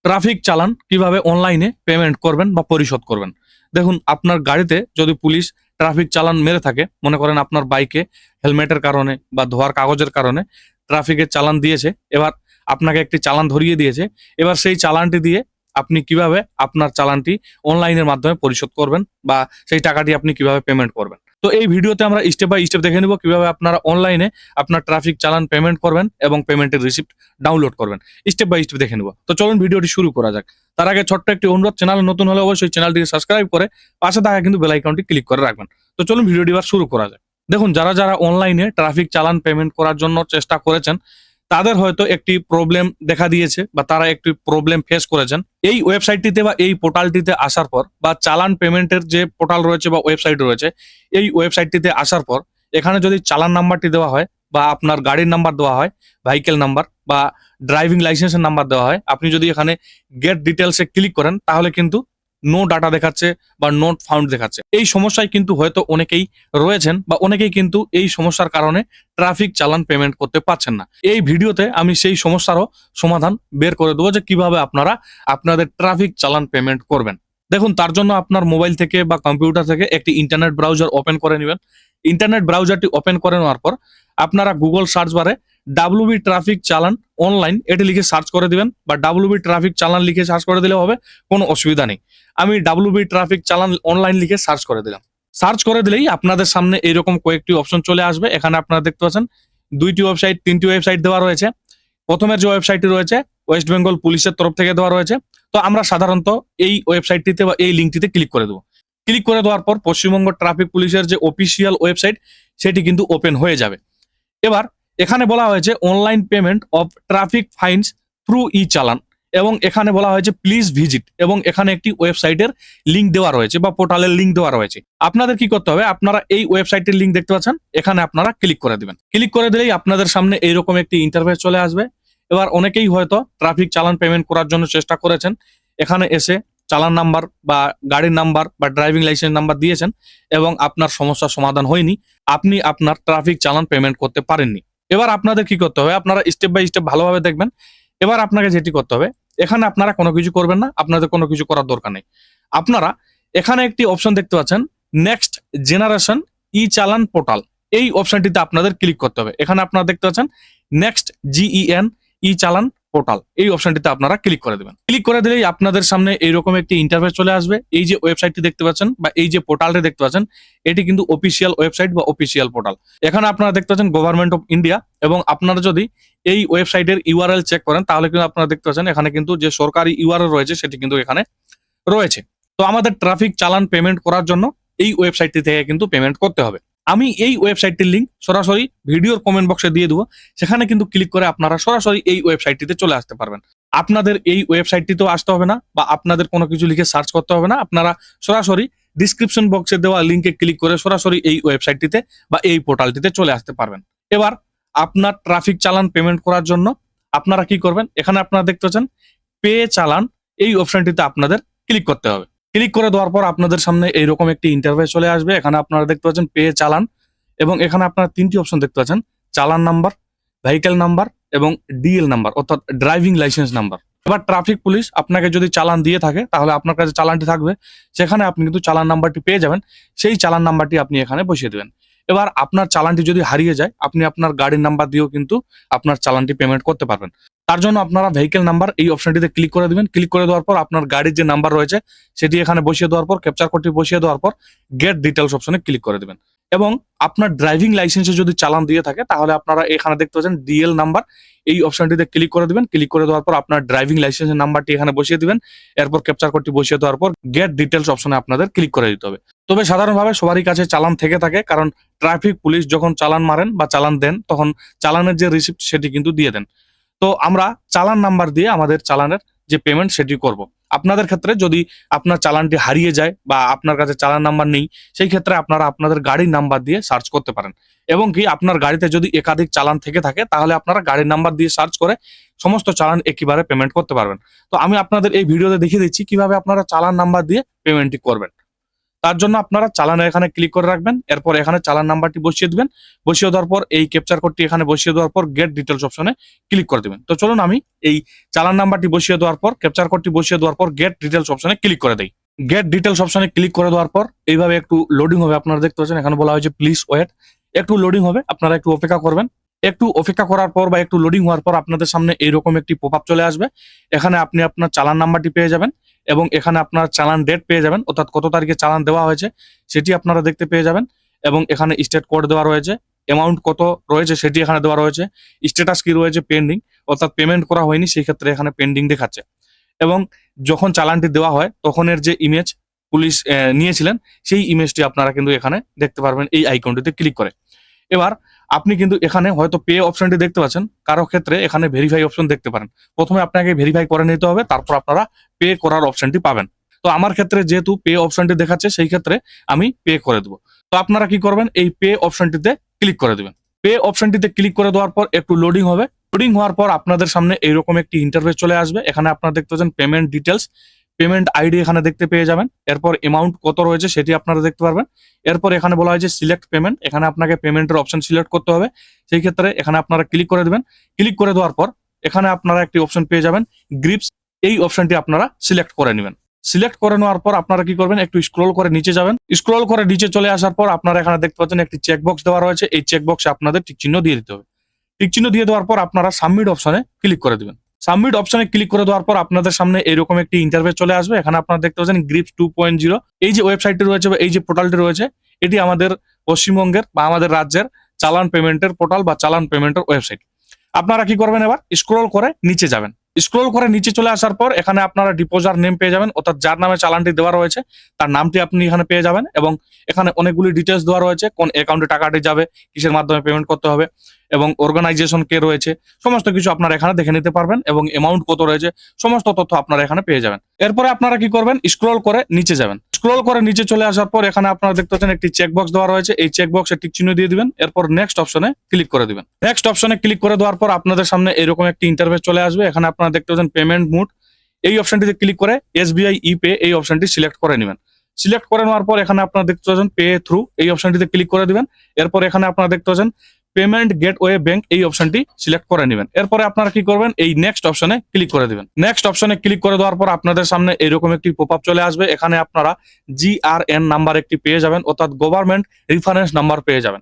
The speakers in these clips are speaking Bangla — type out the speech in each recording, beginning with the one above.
ট্রাফিক চালান কিভাবে অনলাইনে পেমেন্ট করবেন বা পরিশোধ করবেন। দেখুন, আপনার গাড়িতে যদি পুলিশ ট্রাফিক চালান মেরে থাকে, মনে করেন আপনার বাইকে হেলমেটের কারণে বা ধোয়ার কাগজের কারণে ট্রাফিকের চালান দিয়েছে, এবার আপনাকে একটি চালান ধরিয়ে দিয়েছে, এবার সেই চালানটি দিয়ে আপনি কিভাবে আপনার চালানটি অনলাইনের মাধ্যমে পরিশোধ করবেন বা সেই টাকাটি আপনি কিভাবে পেমেন্ট করবেন। তো এই ভিডিওতে আমরা স্টেপ বাই স্টেপ দেখে নিব কিভাবে আপনারা অনলাইনে আপনার ট্রাফিক চালান পেমেন্ট করবেন এবং পেমেন্টের রিসিপ্ট ডাউনলোড করবেন। স্টেপ বাই স্টেপ দেখে নিব। তো চলুন ভিডিওটি শুরু করা যাক। তার আগে ছোট্ট একটি অনুরোধ, চ্যানেলে নতুন হলে অবশ্যই চ্যানেলটিকে সাবস্ক্রাইব করে পাশে থাকা কিন্তু বেল আইকনটি ক্লিক করে রাখবেন। তো চলুন ভিডিওটি এবার শুরু করা যাক। দেখুন, যারা যারা অনলাইনে ট্রাফিক চালান পেমেন্ট করার জন্য চেষ্টা করেছেন, তাদের হয়তো একটি প্রবলেম দেখা দিয়েছে বা তারা একটি প্রবলেম ফেস করেছেন। এই ওয়েবসাইটটিতে বা এই পোর্টালটিতে আসার পর বা চালান পেমেন্টের যে পোর্টাল রয়েছে বা ওয়েবসাইট রয়েছে, এই ওয়েবসাইটটিতে আসার পর এখানে যদি চালান নাম্বারটি দেওয়া হয় বা আপনার গাড়ির নাম্বার দেওয়া হয়, ভেহিকেল নাম্বার বা ড্রাইভিং লাইসেন্সের নাম্বার দেওয়া হয়, আপনি যদি এখানে গেট ডিটেলসে ক্লিক করেন তাহলে কিন্তু নো ডাটা দেখাচ্ছে বা নোট ফাউন্ড দেখাচ্ছে। এই সমস্যায় কিন্তু হয়তো অনেকেই রয়েছেন বা অনেকেই কিন্তু এই সমস্যার কারণে ট্রাফিক চালান পেমেন্ট করতে পারছেন না। এই ভিডিওতে আমি সেই সমস্যারও সমাধান বের করে দেবো যে কিভাবে আপনারা আপনাদের ট্রাফিক চালান পেমেন্ট করবেন। দেখুন, তার জন্য আপনার মোবাইল থেকে বা কম্পিউটার থেকে একটি ইন্টারনেট ব্রাউজার ওপেন করে নেবেন। ইন্টারনেট ব্রাউজারটি ওপেন করে নেওয়ার পর আপনারা গুগল সার্চ বারে WB ট্রাফিক চালান অনলাইন এটি লিখে সার্চ করে দিবেন বা WB ট্রাফিক চালান লিখে সার্চ করে দিলে হবে, কোনো অসুবিধা নেই। আমি WB ট্রাফিক চালান অনলাইন লিখে সার্চ করে দিলাম। সার্চ করে দিলেই আপনাদের সামনে এইরকম কয়েকটি অপশন চলে আসবে। এখানে আপনারা দেখতে পাচ্ছেন 2টি ওয়েবসাইট 3টি ওয়েবসাইট দেওয়া রয়েছে। প্রথমের যে ওয়েবসাইটটি রয়েছে ওয়েস্ট বেঙ্গল পুলিশের তরফ থেকে দেওয়া রয়েছে। তো আমরা সাধারণত এই ওয়েবসাইটটিতে বা এই লিঙ্কটিতে ক্লিক করে দেবো। ক্লিক করে দেওয়ার পর পশ্চিমবঙ্গ ট্রাফিক পুলিশের যে অফিসিয়াল ওয়েবসাইট সেটি কিন্তু ওপেন হয়ে যাবে। এবার এখানে বলা হয়েছে online payment of traffic fines through e challan এবং এখানে বলা হয়েছে প্লিজ ভিজিট এবং এখানে একটি ওয়েবসাইটের লিঙ্ক দেওয়া রয়েছে বা পোর্টালের লিঙ্ক দেওয়া রয়েছে। আপনাদের কি করতে হবে, আপনারা এই ওয়েবসাইটের লিঙ্ক দেখতে পাচ্ছেন, এখানে আপনারা ক্লিক করে দিবেন। ক্লিক করে দিলেই আপনাদের সামনে এইরকম একটি ইন্টারফেস চলে আসবে। এবার অনেকেই হয়তো ট্রাফিক চালান পেমেন্ট করার জন্য চেষ্টা করেছেন, এখানে এসে চালান নাম্বার বা গাড়ির নাম্বার বা ড্রাইভিং লাইসেন্স নাম্বার দিয়েছেন এবং আপনার সমস্যার সমাধান হয়নি, আপনি আপনার ট্রাফিক চালান পেমেন্ট করতে পারেননি। এবার আপনাদের কি করতে হবে, আপনারা স্টেপ বাই স্টেপ ভালোভাবে দেখবেন। এবার আপনাকে যেটি করতে হবে, এখানে আপনারা কোনো কিছু করবেন না, আপনাদের কোনো কিছু করার দরকার নেই। আপনারা এখানে একটি অপশন দেখতে পাচ্ছেন, নেক্সট জেনারেশন ই চালান পোর্টাল, এই অপশনটিতে আপনাদের ক্লিক করতে হবে। এখানে আপনারা দেখতে পাচ্ছেন নেক্সট GEN ই চালান পোর্টাল, এই অপশনটিতে আপনারা ক্লিক করে দেবেন। ক্লিক করে দিলেই আপনাদের সামনে এইরকম একটি ইন্টারফেস চলে আসবে। এই যে ওয়েবসাইটটি দেখতে পাচ্ছেন বা এই যে পোর্টালটি দেখতে পাচ্ছেন, এটি কিন্তু অফিসিয়াল ওয়েবসাইট বা অফিসিয়াল পোর্টাল। এখানে আপনারা দেখতে পাচ্ছেন গভর্নমেন্ট অফ ইন্ডিয়া এবং আপনারা যদি এই ওয়েবসাইটের URL চেক করেন তাহলে কিন্তু আপনারা দেখতে পাচ্ছেন এখানে কিন্তু যে সরকারি URL রয়েছে সেটি কিন্তু এখানে রয়েছে। তো আমাদের ট্রাফিক চালান পেমেন্ট করার জন্য এই ওয়েবসাইটটি থেকে কিন্তু পেমেন্ট করতে হবে। আমি এই ওয়েবসাইটটির লিঙ্ক সরাসরি ভিডিওর কমেন্ট বক্সে দিয়ে দেবো, সেখানে কিন্তু ক্লিক করে আপনারা সরাসরি এই ওয়েবসাইটটিতে চলে আসতে পারবেন। আপনাদের এই ওয়েবসাইটটিতেও আসতে হবে না বা আপনাদের কোনো কিছু লিখে সার্চ করতে হবে না, আপনারা সরাসরি ডিসক্রিপশন বক্সে দেওয়া লিঙ্কে ক্লিক করে সরাসরি এই ওয়েবসাইটটিতে বা এই পোর্টালটিতে চলে আসতে পারবেন। এবার আপনার ট্রাফিক চালান পেমেন্ট করার জন্য আপনারা কি করবেন, এখানে আপনারা দেখতে পাচ্ছেন পে চালান, এই অপশনটিতে আপনাদের ক্লিক করতে হবে। ক্লিক করে দেওয়ার পর আপনাদের সামনে এইরকম একটি ইন্টারফেস চলে আসবে। এখানে আপনারা দেখতে পাচ্ছেন পে চালান এবং এখানে আপনারা 3টি অপশন দেখতে পাচ্ছেন, চালান নাম্বার, ভেহিকেল নাম্বার এবং DL নাম্বার অর্থাৎ ড্রাইভিং লাইসেন্স নাম্বার। এবার ট্রাফিক পুলিশ আপনাকে যদি চালান দিয়ে থাকে তাহলে আপনার কাছে চালানটি থাকবে, সেখানে আপনি কিন্তু চালান নাম্বারটি পেয়ে যাবেন, সেই চালান নাম্বারটি আপনি এখানে বসিয়ে দেবেন। এবার আপনার চালানটি যদি হারিয়ে যায় আপনি আপনার গাড়ির নাম্বার দিয়েও কিন্তু আপনার চালানটি পেমেন্ট করতে পারবেন। তার জন্য আপনারা ভেহিকেল নাম্বার এই অপশনটিতে ক্লিক করে দিবেন। ক্লিক করে দেওয়ার পর আপনার গাড়ির যে নাম্বার রয়েছে সেটি এখানে বসিয়ে দেওয়ার পর ক্যাপচার কোডটি বসিয়ে দেওয়ার পর গেট ডিটেলস অপশনে ক্লিক করে দিবেন এবং আপনার ড্রাইভিং লাইসেন্সে যদি চালান দিয়ে থাকে তাহলে আপনারা এখানে দেখতে পাচ্ছেন DL নাম্বার, এই অপশনটিতে ক্লিক করে দিবেন। ক্লিক করে দেওয়ার পর আপনার ড্রাইভিং লাইসেন্সের নাম্বারটি এখানে বসিয়ে দিবেন, এরপর ক্যাপচার কোডটি বসিয়ে দেওয়ার পর গেট ডিটেলস অপশনে আপনাদের ক্লিক করে দিতে হবে। তবে সাধারণভাবে সবারই কাছে চালান থেকে থাকে, কারণ ট্রাফিক পুলিশ যখন চালান মারেন বা চালান দেন তখন চালানের যে রিসিপ্ট সেটি কিন্তু দিয়ে দেন। তো আমরা চালান নাম্বার দিয়ে আমাদের চালানের যে পেমেন্ট সেটি করব। আপনাদের ক্ষেত্রে যদি আপনার চালানটি হারিয়ে যায় বা আপনার কাছে চালান নাম্বার নেই, সেই ক্ষেত্রে আপনারা আপনাদের গাড়ির নাম্বার দিয়ে সার্চ করতে পারেন এবং কি আপনার গাড়িতে যদি একাধিক চালান থেকে থাকে তাহলে আপনারা গাড়ির নাম্বার দিয়ে সার্চ করে সমস্ত চালান একইবারে পেমেন্ট করতে পারবেন। তো আমি আপনাদের এই ভিডিওতে দেখিয়ে দিচ্ছি কিভাবে আপনারা চালান নাম্বার দিয়ে পেমেন্টটি করবেন। তার জন্য আপনারা চালান এখানে ক্লিক করে রাখবেন, এরপর এখানে চালান নাম্বারটি বসিয়ে দিবেন। বসিয়ে দেওয়ার পর এই ক্যাপচার কোডটি এখানে বসিয়ে দেওয়ার পর গেট ডিটেলস অপশনে ক্লিক করে দিবেন। তো চলুন আমি এই চালান নাম্বারটি বসিয়ে দেওয়ার পর ক্যাপচার কোডটি বসিয়ে দেওয়ার পর গেট ডিটেলস অপশনে ক্লিক করে দেই। গেট ডিটেলস অপশনে ক্লিক করে দেওয়ার পর এইভাবে একটু লোডিং হবে, আপনারা দেখতে পাচ্ছেন এখানে বলা হয়েছে প্লিজ ওয়েট, একটু লোডিং হবে, আপনারা একটু অপেক্ষা করবেন। একটু অপেক্ষা করার পর বা একটু লোডিং হওয়ার পর আপনাদের সামনে এইরকম একটি পপআপ চলে আসবে। এখানে আপনি আপনার চালান নাম্বারটি পেয়ে যাবেন এবং এখানে আপনার চালান ডেট পেয়ে যাবেন, অর্থাৎ কত তারিখে চালান দেওয়া হয়েছে সেটি আপনারা দেখতে পেয়ে যাবেন। এবং এখানে স্টেট কোড দেওয়া রয়েছে, অ্যামাউন্ট কত রয়েছে সেটি এখানে দেওয়া রয়েছে, স্ট্যাটাস কি রয়েছে পেন্ডিং, অর্থাৎ পেমেন্ট করা হয়নি সেই ক্ষেত্রে এখানে পেন্ডিং দেখাচ্ছে। এবং যখন চালানটি দেওয়া হয় তখনের যে ইমেজ পুলিশ নিয়েছিলেন সেই ইমেজটি আপনারা কিন্তু এখানে দেখতে পারবেন এই আইকনটিতে ক্লিক করে। এবার আপনি কিন্তু এখানে হয়তো পে অপশনটি দেখতে পাচ্ছেন, কারো ক্ষেত্রে এখানে ভেরিফাই অপশন দেখতে পারেন। প্রথমে আপনাকে ভেরিফাই করে নিতে হবে, তারপর আপনারা পে করার অপশনটি পাবেন। তো আমার ক্ষেত্রে যেহেতু পে অপশনটি দেখাচ্ছে সেই ক্ষেত্রে আমি পে করে দেবো। তো আপনারা কি করবেন, এই পে অপশনটিতে ক্লিক করে দেবেন। পে অপশনটিতে ক্লিক করে দেওয়ার পর একটু লোডিং হবে। লোডিং হওয়ার পর আপনাদের সামনে এইরকম একটি ইন্টারফেস চলে আসবে। এখানে আপনারা দেখতে পাচ্ছেন পেমেন্ট ডিটেলস, পেমেন্ট আইডি এখানে দেখতে পেয়ে যাবেন। এরপর অ্যামাউন্ট কত রয়েছে সেটি আপনারা দেখতে পারবেন। এরপর এখানে বলা হয়েছে সিলেক্ট পেমেন্ট, এখানে আপনাকে পেমেন্টের অপশন সিলেক্ট করতে হবে। সেই ক্ষেত্রে এখানে আপনারা ক্লিক করে দেবেন। ক্লিক করে দেওয়ার পর এখানে আপনারা একটি অপশন পেয়ে যাবেন গ্রিপস, এই অপশনটি আপনারা সিলেক্ট করে নেবেন। সিলেক্ট করে নেওয়ার পর আপনারা কি করবেন, একটু স্ক্রল করে নিচে যাবেন। স্ক্রল করে নিচে চলে আসার পর আপনারা এখানে দেখতে পাচ্ছেন একটি চেকবক্স দেওয়া রয়েছে, এই চেকবক্সে আপনাদের টিক চিহ্ন দিয়ে দিতে হবে। টিক চিহ্ন দিয়ে দেওয়ার পর আপনারা সাবমিট অপশনে ক্লিক করে দিবেন। সাবমিট অপশনে ক্লিক করে দেওয়ার পর আপনাদের সামনে এরকম একটি ইন্টারফেস চলে আসবে। এখানে আপনারা দেখতে পাচ্ছেন গ্রিপস 2.0, এই যে ওয়েবসাইটটি রয়েছে বা এই যে পোর্টালটি রয়েছে এটি আমাদের পশ্চিমবঙ্গের বা আমাদের রাজ্যের চালান পেমেন্টের পোর্টাল বা চালান পেমেন্টের ওয়েবসাইট। আপনারা কি করবেন, এবার স্ক্রল করে নিচে যাবেন। স্ক্রল করে নিচে চলে আসার পর এখানে আপনারা ডিপোজার নেম পেয়ে যাবেন, অর্থাৎ যার নামে চালানটি দেওয়া রয়েছে তার নামটি আপনি এখানে পেয়ে যাবেন। এবং এখানে অনেকগুলি ডিটেলস দেওয়া রয়েছে, কোন অ্যাকাউন্টে টাকাটি যাবে, কিসের মাধ্যমে পেমেন্ট করতে হবে এবং অর্গানাইজেশন কে রয়েছে, সমস্ত কিছু আপনারা এখানে দেখে নিতে পারবেন এবং অ্যামাউন্ট কত রয়েছে সমস্ত তথ্য আপনারা এখানে পেয়ে যাবেন। এরপরে আপনারা কি করবেন, স্ক্রল করে নিচে যাবেন। স্ক্রল করে নিচে চলে আসার পর এখানে আপনারা দেখতে পাচ্ছেন একটি চেকবক্স দেওয়া রয়েছে, এই চেকবক্সে টিক চিহ্ন দিয়ে দিবেন। এরপর নেক্সট অপশনে ক্লিক করে দিবেন। নেক্সট অপশনে ক্লিক করে দেওয়ার পর আপনাদের সামনে এরকম একটি ইন্টারফেস চলে আসবে। এখানে আপনারা দেখতে পাচ্ছেন পেমেন্ট মোড, এই অপশনটিতে ক্লিক করে SBI ইপে এই অপশনটি সিলেক্ট করে নেবেন। সিলেক্ট করে নেওয়ার পর এখানে আপনারা দেখতে পাচ্ছেন পে থ্রু, এই অপশনটিতে ক্লিক করে দিবেন। এরপর এখানে আপনারা দেখতে পাচ্ছেন পেমেন্ট গেটওয়ে ব্যাংক, এই অপশনটি সিলেক্ট করে নেবেন। এরপরে আপনারা কি করবেন, এই নেক্সট অপশনে ক্লিক করে দিবেন। নেক্সট অপশনে ক্লিক করে দেওয়ার পর আপনাদের সামনে এরকম একটি পপআপ চলে আসবে। এখানে আপনারা GRN নাম্বার একটি পেয়ে যাবেন, অর্থাৎ গভর্নমেন্ট রেফারেন্স নাম্বার পেয়ে যাবেন।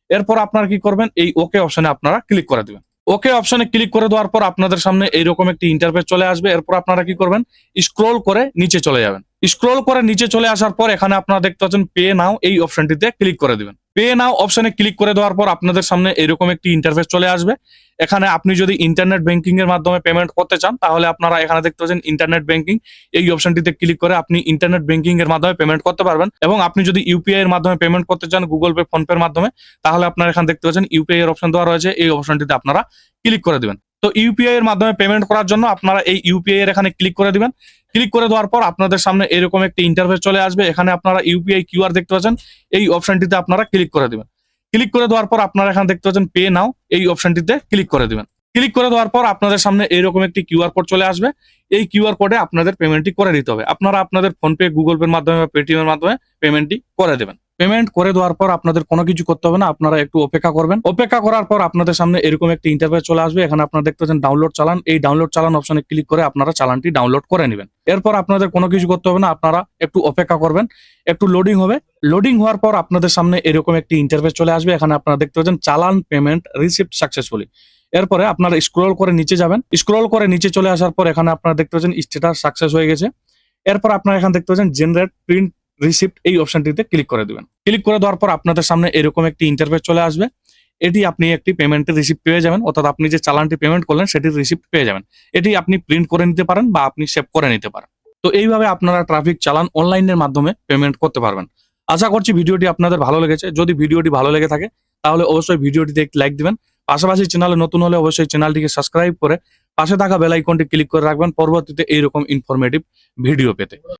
এরপর আপনারা কি করবেন, এই ওকে অপশনে আপনারা ক্লিক করে দিবেন। ওকে অপশনে ক্লিক করে দেওয়ার পর আপনাদের সামনে এইরকম একটি ইন্টারফেস চলে আসবে। এরপর আপনারা কি করবেন, স্ক্রল করে নিচে চলে যাবেন। স্ক্রল করে নিচে চলে আসার পর এখানে আপনারা দেখতে পাচ্ছেন পে নাও, এই অপশনটিতে ক্লিক করে দিবেন। পে নাও অপশনে ক্লিক করে দেওয়ার পর আপনাদের সামনে এরকম একটি ইন্টারফেস চলে আসবে। এখানে আপনি যদি ইন্টারনেট ব্যাংকিং এর মাধ্যমে পেমেন্ট করতে চান তাহলে আপনারা এখানে দেখতে পাচ্ছেন ইন্টারনেট ব্যাংকিং, এই অপশনটিতে ক্লিক করে আপনি ইন্টারনেট ব্যাংকিং এর মাধ্যমে পেমেন্ট করতে পারবেন। এবং আপনি যদি ইউপিআই এর মাধ্যমে পেমেন্ট করতে চান, গুগল পে, ফোন পের মাধ্যমে, তাহলে আপনারা এখানে দেখতে পাচ্ছেন ইউপিআই এর অপশন দেওয়া রয়েছে, এই অপশনটিতে আপনারা ক্লিক করে দিবেন। তো ইউপিআই এর মাধ্যমে পেমেন্ট করার জন্য আপনারা এই ইউপিআই এর এখানে ক্লিক করে দিবেন। ক্লিক করে দেওয়ার পর আপনাদের সামনে এরকম একটি ইন্টারফেস চলে আসবে। এখানে আপনারা ইউপিআই কিউআর দেখতে পাচ্ছেন, এই অপশনটিতে আপনারা ক্লিক করে দিবেন। ক্লিক করে দেওয়ার পর আপনারা এখানে দেখতে পাচ্ছেন পে নাও, এই অপশনটিতে ক্লিক করে দিবেন। ক্লিক করে দেওয়ার পর আপনাদের সামনে এরকম একটি কিউআর কোড চলে আসবে। এই কিউআর কোডে আপনাদের পেমেন্টটি করে দিতে হবে। আপনারা আপনাদের ফোনপে, গুগল পের মাধ্যমে বা পেটিএম এর মাধ্যমে পেমেন্টটি করে দেবেন। পেমেন্ট করে দেওয়ার পর আপনাদের কোনো কিছু করতে হবে না, আপনারা একটু অপেক্ষা করবেন। অপেক্ষা করার পর আপনাদের সামনে এরকম একটি ইন্টারফেস চলে আসবে। এখানে আপনারা দেখতে পাচ্ছেন ডাউনলোড চালান, এই ডাউনলোড চালান অপশনে ক্লিক করে আপনারা চালানটি ডাউনলোড করে নেবেন। এরপর আপনাদের কোনো কিছু করতে হবে না, আপনারা একটু অপেক্ষা করবেন, একটু লোডিং হবে। লোডিং হওয়ার পর আপনাদের সামনে এরকম একটি ইন্টারফেস চলে আসবে। এখানে আপনারা দেখতে পাচ্ছেন চালান পেমেন্ট রিসিভড সাকসেসফুলি। এরপরে আপনারা স্ক্রল করে নিচে যাবেন। স্ক্রল করে নিচে চলে আসার পর এখানে আপনারা দেখতে পাচ্ছেন স্ট্যাটাস সাকসেস হয়ে গেছে। এরপর আপনারা এখানে দেখতে পাচ্ছেন জেনারেট প্রিন্ট রিসিপ্ট, এই অপশনটিতে ক্লিক করে দিবেন। ক্লিক করে দেওয়ার পর আপনাদের সামনে এরকম একটি ইন্টারফেস চলে আসবে। এটি আপনি একটি পেমেন্টের রিসিপ্ট পেয়ে যাবেন, অর্থাৎ আপনি যে চালানটি পেমেন্ট করলেন সেটির রিসিপ্ট পেয়ে যাবেন। এটি আপনি প্রিন্ট করে নিতে পারেন বা আপনি সেভ করে নিতে পারেন। তো এইভাবে আপনারা ট্রাফিক চালান অনলাইনের মাধ্যমে পেমেন্ট করতে পারবেন। আশা করছি ভিডিওটি আপনাদের ভালো লেগেছে। যদি ভিডিওটি ভালো লেগে থাকে তাহলে অবশ্যই ভিডিওটিতে একটি লাইক দিবেন। পাশাপাশি চ্যানেলে নতুন হলে অবশ্যই চ্যানেলটিকে সাবস্ক্রাইব করে পাশে থাকা বেল আইকনটি ক্লিক করে রাখবেন পরবর্তীতে এইরকম ইনফরমেটিভ ভিডিও পেতে।